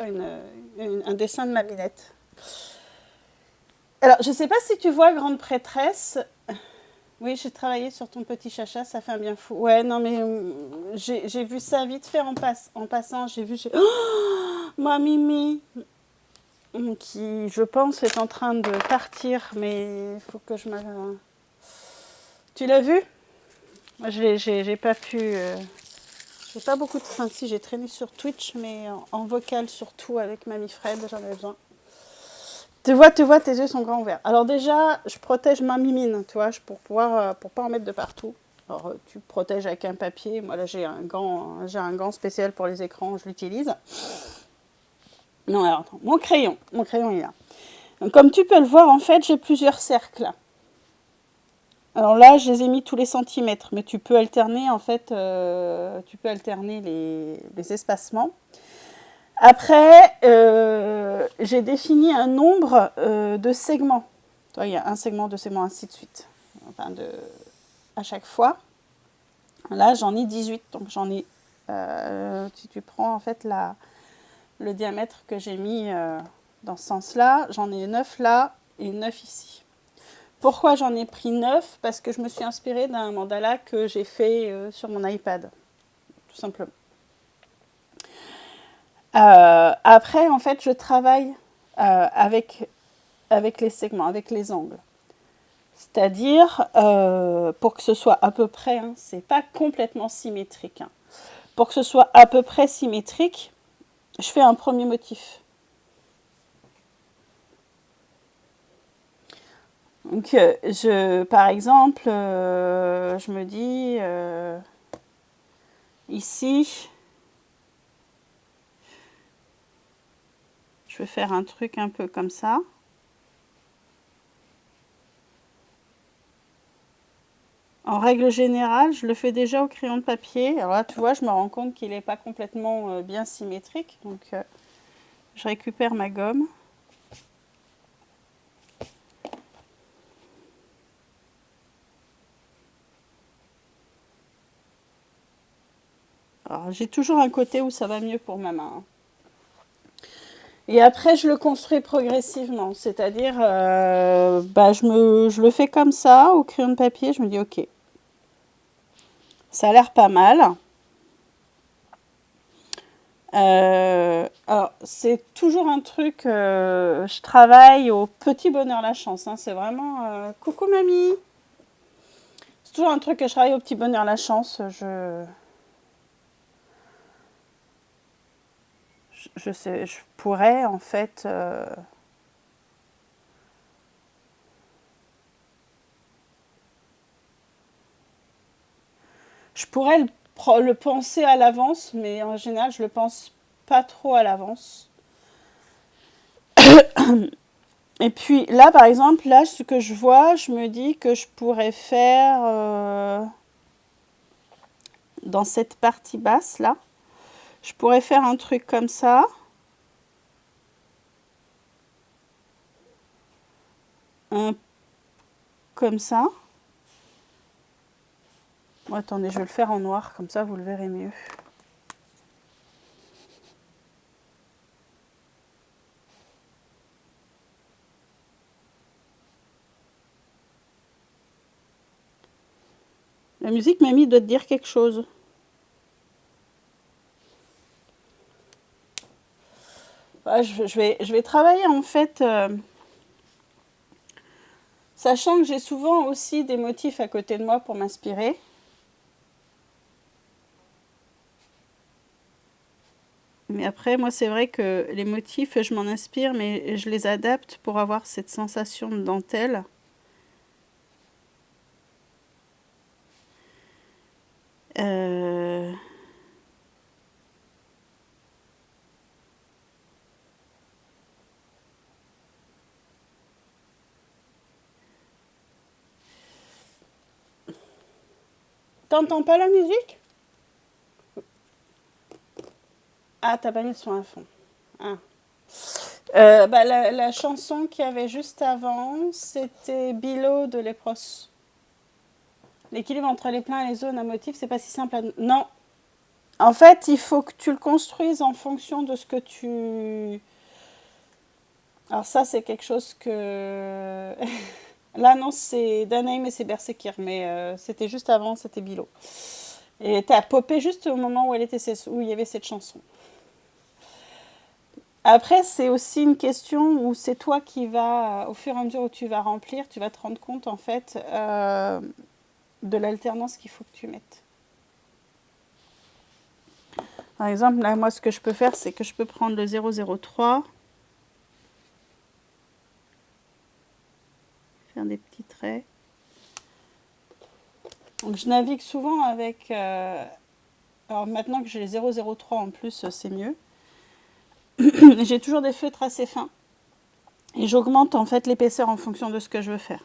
un dessin de ma Minette. Alors, je ne sais pas si tu vois Grande Prêtresse. Oui, j'ai travaillé sur ton petit chacha, ça fait un bien fou. Ouais, non, mais j'ai vu ça vite fait en passant. J'ai vu, ma Mimi, qui, je pense, est en train de partir, mais il faut que je me... Tu l'as vu? Moi, j'ai pas pu... j'ai pas beaucoup de... Enfin, si, j'ai traîné sur Twitch, mais en vocal surtout avec Mamie Fred, j'en avais besoin. Tu vois, tes yeux sont grands ouverts. Alors déjà, je protège ma mimine, tu vois, pour pas en mettre de partout. Alors, tu protèges avec un papier. Moi, là, j'ai un gant spécial pour les écrans, je l'utilise. Non, alors, attends, mon crayon, il est là. Donc, comme tu peux le voir, en fait, j'ai plusieurs cercles. Alors là, je les ai mis tous les centimètres, mais tu peux alterner, en fait, les espacements. Après, j'ai défini un nombre de segments. Il y a un segment, deux segments, ainsi de suite. Enfin, à chaque fois. Là, j'en ai 18. Donc, si tu prends, en fait, le diamètre que j'ai mis dans ce sens-là, j'en ai 9 là et 9 ici. Pourquoi j'en ai pris 9? Parce que je me suis inspirée d'un mandala que j'ai fait sur mon iPad, tout simplement. Après, en fait, je travaille avec les segments, avec les angles. C'est-à-dire, pour que ce soit à peu près, hein, c'est pas complètement symétrique. Hein. Pour que ce soit à peu près symétrique, je fais un premier motif. Donc, par exemple, je me dis, ici, je vais faire un truc un peu comme ça. En règle générale, je le fais déjà au crayon de papier. Alors là, tu vois, je me rends compte qu'il n'est pas complètement bien symétrique. Donc, je récupère ma gomme. Alors, j'ai toujours un côté où ça va mieux pour ma main. Et après, je le construis progressivement. C'est-à-dire, je le fais comme ça, au crayon de papier. Je me dis, ok, ça a l'air pas mal. Alors, c'est toujours un truc, je travaille au petit bonheur la chance. Hein, c'est vraiment, coucou mamie. C'est toujours un truc que je travaille au petit bonheur la chance. Je sais, je pourrais en fait... je pourrais le penser à l'avance, mais en général, je le pense pas trop à l'avance. Et puis là, par exemple, là, ce que je vois, je me dis que je pourrais faire dans cette partie basse là, je pourrais faire un truc comme ça. Comme ça. Bon, attendez, je vais le faire en noir, comme ça vous le verrez mieux. La musique, mamie, doit te dire quelque chose. Ouais, je vais travailler en fait, sachant que j'ai souvent aussi des motifs à côté de moi pour m'inspirer. Mais après, moi, c'est vrai que les motifs, je m'en inspire, mais je les adapte pour avoir cette sensation de dentelle. Euh... T'entends pas la musique? Ah, t'as pas mis le son à fond. Ah. La chanson qu'il y avait juste avant, c'était Below de Léprose. L'équilibre entre les pleins et les zones à motif, c'est pas si simple à... Non. En fait, il faut que tu le construises en fonction de ce que tu... Alors ça, c'est quelque chose que... Là, non, c'est Danaïm et c'est Bersekir, mais c'était juste avant, c'était Bilo. Et t'as popé juste au moment où, où il y avait cette chanson. Après, c'est aussi une question où c'est toi qui vas, au fur et à mesure où tu vas remplir, tu vas te rendre compte, en fait, de l'alternance qu'il faut que tu mettes. Par exemple, là, moi, ce que je peux faire, c'est que je peux prendre le 003, faire des petits traits. Donc, je navigue souvent avec... alors, maintenant que j'ai les 003 en plus, c'est mieux. J'ai toujours des feutres assez fins. Et j'augmente, en fait, l'épaisseur en fonction de ce que je veux faire.